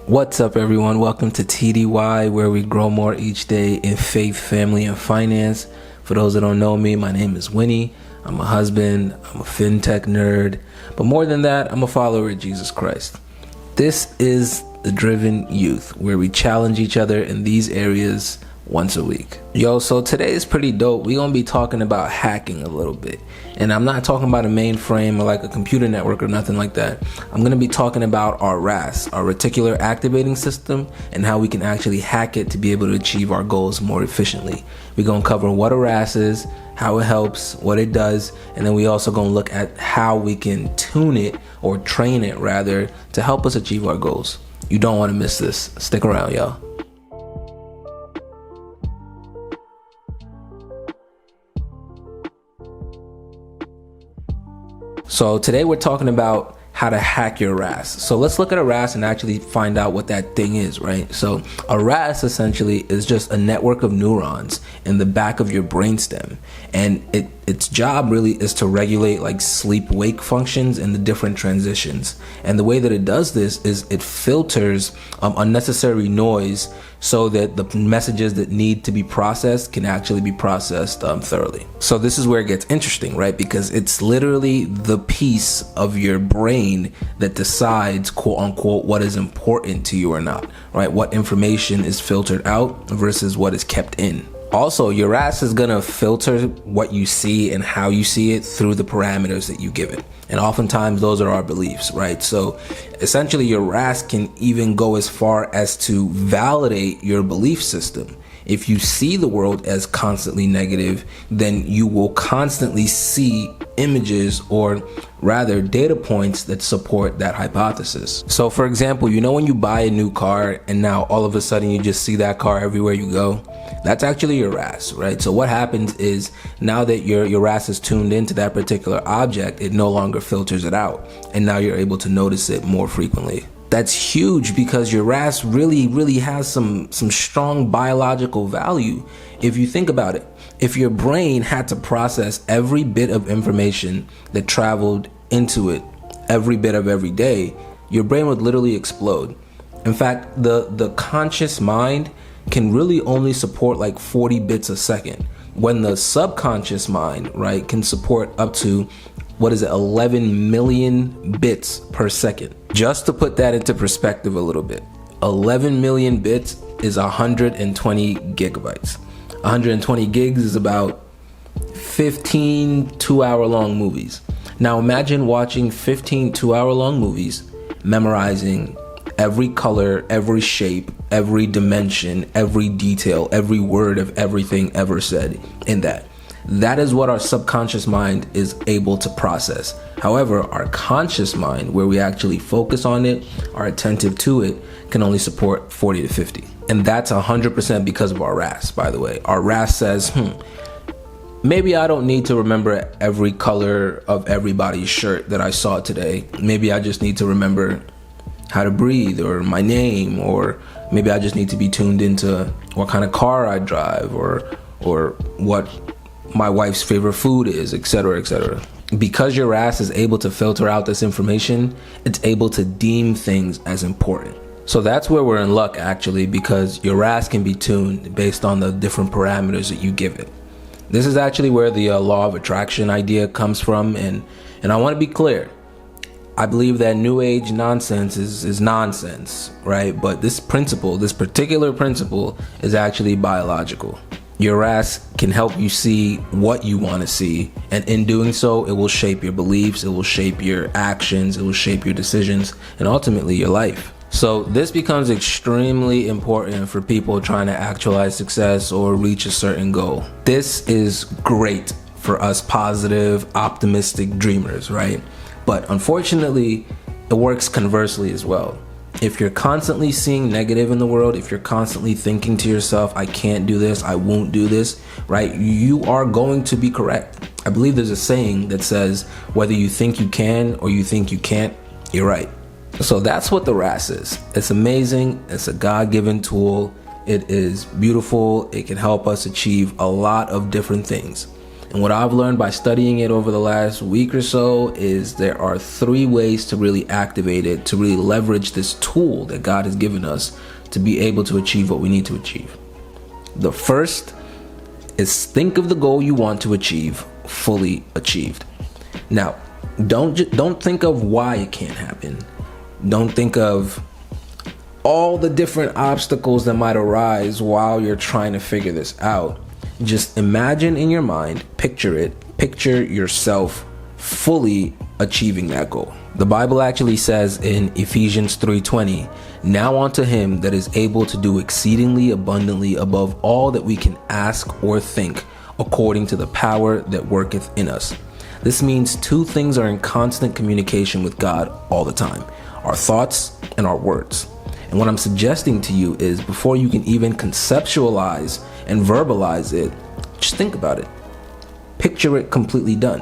What's up, everyone? Welcome to TDY, where we grow more each day in faith, family, and finance. For those that don't know me, my name is Winnie. I'm a husband, I'm a fintech nerd, but more than that, I'm a follower of Jesus Christ. This is the Driven Youth, where we challenge each other in these areas once a week. Yo, so today is pretty dope. We're gonna be talking about hacking a little bit. And I'm not talking about a mainframe or like a computer network or nothing like that. I'm gonna be talking about our RAS, our Reticular Activating System, and how we can actually hack it to be able to achieve our goals more efficiently. We're gonna cover what a RAS is, how it helps, what it does, and then we also gonna look at how we can tune it, or train it rather, to help us achieve our goals. You don't wanna miss this. Stick around, y'all. So today we're talking about how to hack your RAS. So let's look at a RAS and actually find out what that thing is, right? So a RAS essentially is just a network of neurons in the back of your brainstem. And its job really is to regulate like sleep-wake functions and the different transitions. And the way that it does this is it filters unnecessary noise so that the messages that need to be processed can actually be processed thoroughly. So this is where it gets interesting, right? Because it's literally the piece of your brain that decides, quote unquote, what is important to you or not, right? What information is filtered out versus what is kept in. Also, your RAS is gonna filter what you see and how you see it through the parameters that you give it. And oftentimes those are our beliefs, right? So essentially your RAS can even go as far as to validate your belief system. If you see the world as constantly negative, then you will constantly see images, or rather data points, that support that hypothesis. So for example, you know when you buy a new car and now all of a sudden you just see that car everywhere you go? That's actually your RAS, right? So what happens is now that your RAS is tuned into that particular object, it no longer filters it out. And now you're able to notice it more frequently. That's huge because your RAS really has some strong biological value. If you think about it, if your brain had to process every bit of information that traveled into it every bit of every day, your brain would literally explode. In fact, the conscious mind can really only support like 40 bits a second, when the subconscious mind, right, can support up to 11 million bits per second. Just to put that into perspective a little bit, 11 million bits is 120 gigabytes. 120 gigs is about 15 2-hour-long movies. Now imagine watching 15 2-hour-long movies, memorizing every color, every shape, every dimension, every detail, every word of everything ever said in that. That is what our subconscious mind is able to process. However, our conscious mind, where we actually focus on it, are attentive to it, can only support 40 to 50. And that's 100% because of our RAS, by the way. Our RAS says, maybe I don't need to remember every color of everybody's shirt that I saw today. Maybe I just need to remember how to breathe, or my name, or maybe I just need to be tuned into what kind of car I drive, or what my wife's favorite food is, etc., etc. Because your RAS is able to filter out this information, it's able to deem things as important. So that's where we're in luck, actually, because your RAS can be tuned based on the different parameters that you give it. This is actually where the law of attraction idea comes from, and I want to be clear. I believe that new age nonsense is nonsense, right? But this particular principle is actually biological. Your RAS can help you see what you want to see, and in doing so, it will shape your beliefs, it will shape your actions, it will shape your decisions, and ultimately your life. So this becomes extremely important for people trying to actualize success or reach a certain goal. This is great for us positive, optimistic dreamers, right? But unfortunately, it works conversely as well. If you're constantly seeing negative in the world, if you're constantly thinking to yourself, I can't do this, I won't do this, right? You are going to be correct. I believe there's a saying that says, whether you think you can or you think you can't, you're right. So that's what the RAS is. It's amazing. It's a God-given tool. It is beautiful. It can help us achieve a lot of different things. And what I've learned by studying it over the last week or so is there are 3 ways to really activate it, to really leverage this tool that God has given us to be able to achieve what we need to achieve. The first is think of the goal you want to achieve fully achieved. Now, don't think of why it can't happen. Don't think of all the different obstacles that might arise while you're trying to figure this out. Just imagine in your mind, picture yourself fully achieving that goal. The Bible actually says in Ephesians 3:20, now unto him that is able to do exceedingly abundantly above all that we can ask or think, according to the power that worketh in us. This means 2 things are in constant communication with God all the time: our thoughts and our words. And what I'm suggesting to you is, before you can even conceptualize and verbalize it, just think about it. Picture it completely done.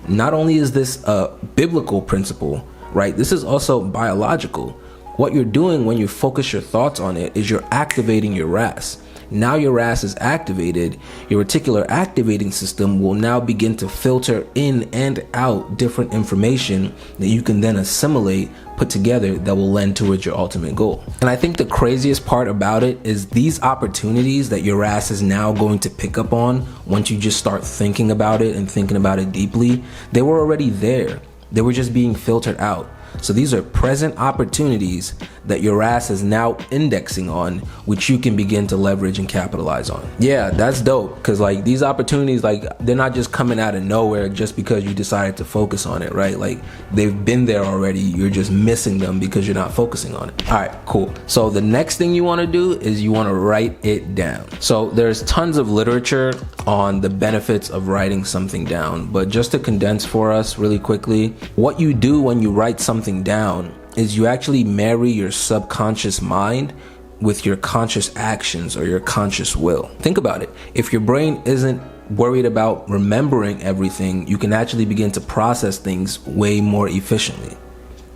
Not only is this a biblical principle, right? This is also biological. What you're doing when you focus your thoughts on it is you're activating your RAS. Now your RAS is activated, your reticular activating system will now begin to filter in and out different information that you can then assimilate, put together, that will lend towards your ultimate goal. And I think the craziest part about it is these opportunities that your RAS is now going to pick up on once you just start thinking about it and thinking about it deeply, they were already there. They were just being filtered out. So these are present opportunities that your RAS is now indexing on, which you can begin to leverage and capitalize on. Yeah, that's dope, because like these opportunities, like they're not just coming out of nowhere just because you decided to focus on it, right? Like they've been there already. You're just missing them because you're not focusing on it. All right, cool. So the next thing you want to do is you want to write it down. So there's tons of literature on the benefits of writing something down, but just to condense for us really quickly, what you do when you write something down is you actually marry your subconscious mind with your conscious actions or your conscious will. Think about it. If your brain isn't worried about remembering everything, you can actually begin to process things way more efficiently.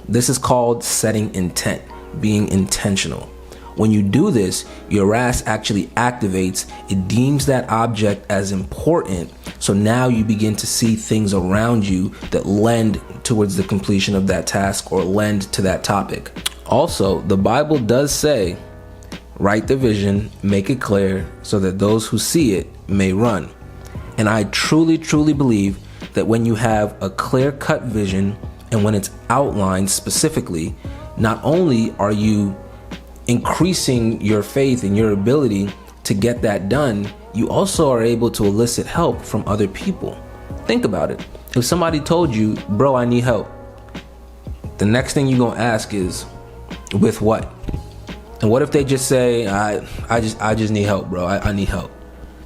This is called setting intent, being intentional. When you do this, your RAS actually activates. It deems that object as important. So now you begin to see things around you that lend towards the completion of that task or lend to that topic. Also, the Bible does say, write the vision, make it clear so that those who see it may run. And I truly, truly believe that when you have a clear-cut vision and when it's outlined specifically, not only are you increasing your faith and your ability to get that done, you also are able to elicit help from other people. Think about it. If somebody told you, bro, I need help, the next thing you're gonna ask is, with what? And what if they just say, I just need help, bro. I need help.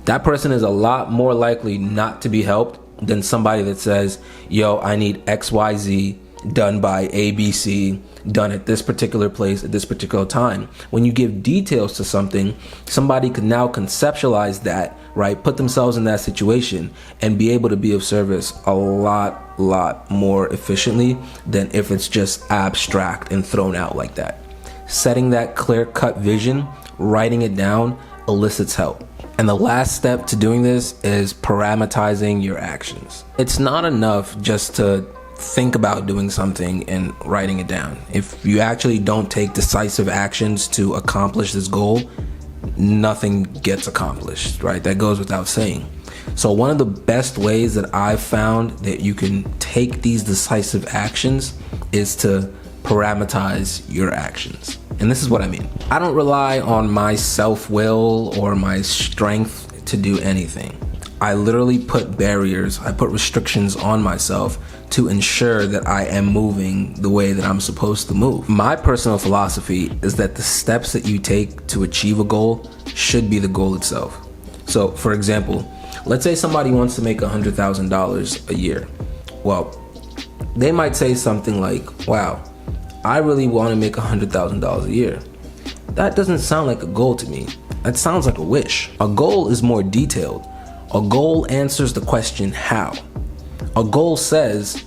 That person is a lot more likely not to be helped than somebody that says, yo, I need XYZ done by ABC, done at this particular place at this particular time. When you give details to something, somebody can now conceptualize that, right? Put themselves in that situation and be able to be of service a lot more efficiently than if it's just abstract and thrown out like that. Setting that clear-cut vision, writing it down, elicits help. And the last step to doing this is parameterizing your actions. It's not enough just to think about doing something and writing it down. If you actually don't take decisive actions to accomplish this goal, nothing gets accomplished, right? That goes without saying. So one of the best ways that I've found that you can take these decisive actions is to parameterize your actions. And this is what I mean. I don't rely on my self-will or my strength to do anything. I literally put barriers, I put restrictions on myself to ensure that I am moving the way that I'm supposed to move. My personal philosophy is that the steps that you take to achieve a goal should be the goal itself. So, for example, let's say somebody wants to make $100,000 a year. Well, they might say something like, wow, I really want to make $100,000 a year. That doesn't sound like a goal to me. That sounds like a wish. A goal is more detailed. A goal answers the question, how? A goal says,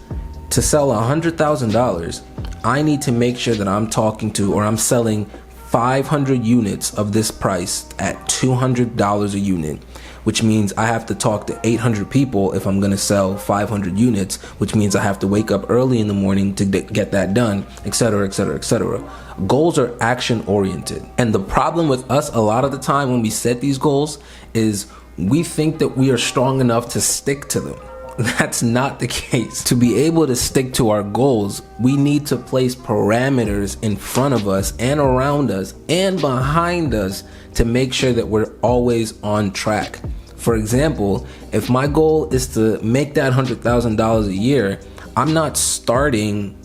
to sell $100,000, I need to make sure that I'm talking to or I'm selling 500 units of this price at $200 a unit, which means I have to talk to 800 people if I'm gonna sell 500 units, which means I have to wake up early in the morning to get that done, etc., etc., etc. Goals are action oriented. And the problem with us a lot of the time when we set these goals is we think that we are strong enough to stick to them. That's not the case. To be able to stick to our goals, we need to place parameters in front of us and around us and behind us to make sure that we're always on track. For example, if my goal is to make that $100,000 a year, I'm not starting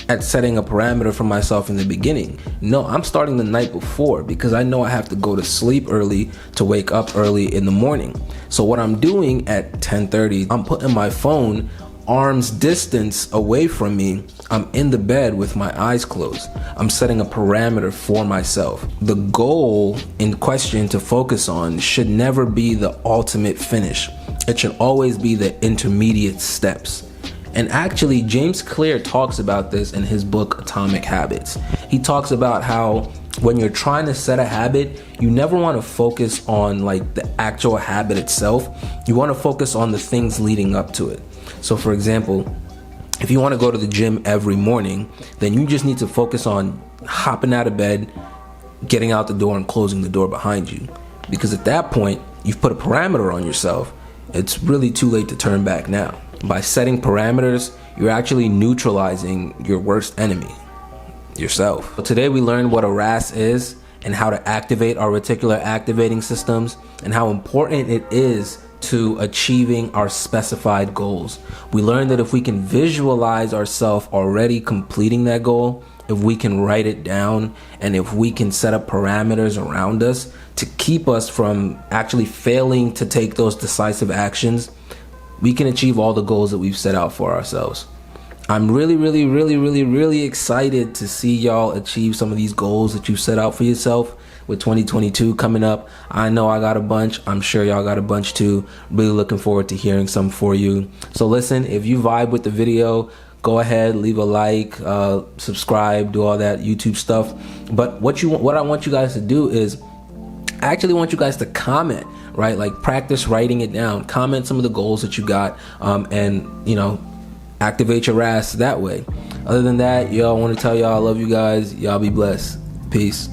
at setting a parameter for myself in the beginning. No, I'm starting the night before because I know I have to go to sleep early to wake up early in the morning. So what I'm doing at 10:30, I'm putting my phone arm's distance away from me. I'm in the bed with my eyes closed. I'm setting a parameter for myself. The goal in question to focus on should never be the ultimate finish. It should always be the intermediate steps. And actually, James Clear talks about this in his book, Atomic Habits. He talks about how when you're trying to set a habit, you never want to focus on like the actual habit itself. You want to focus on the things leading up to it. So for example, if you want to go to the gym every morning, then you just need to focus on hopping out of bed, getting out the door and closing the door behind you. Because at that point, you've put a parameter on yourself. It's really too late to turn back now. By setting parameters, you're actually neutralizing your worst enemy, yourself. So today we learned what a RAS is and how to activate our reticular activating systems and how important it is to achieving our specified goals. We learned that if we can visualize ourselves already completing that goal, if we can write it down, and if we can set up parameters around us to keep us from actually failing to take those decisive actions, we can achieve all the goals that we've set out for ourselves. I'm really excited to see y'all achieve some of these goals that you set out for yourself with 2022 coming up. I know I got a bunch. I'm sure y'all got a bunch too. Really looking forward to hearing some for you. So listen, if you vibe with the video, go ahead, leave a like, subscribe, do all that YouTube stuff. But what I want you guys to do is, I actually want you guys to comment, right? Like practice writing it down, comment some of the goals that you got, and you know, activate your RAS that way. Other than that, I want to tell y'all I love you guys. Y'all be blessed. Peace.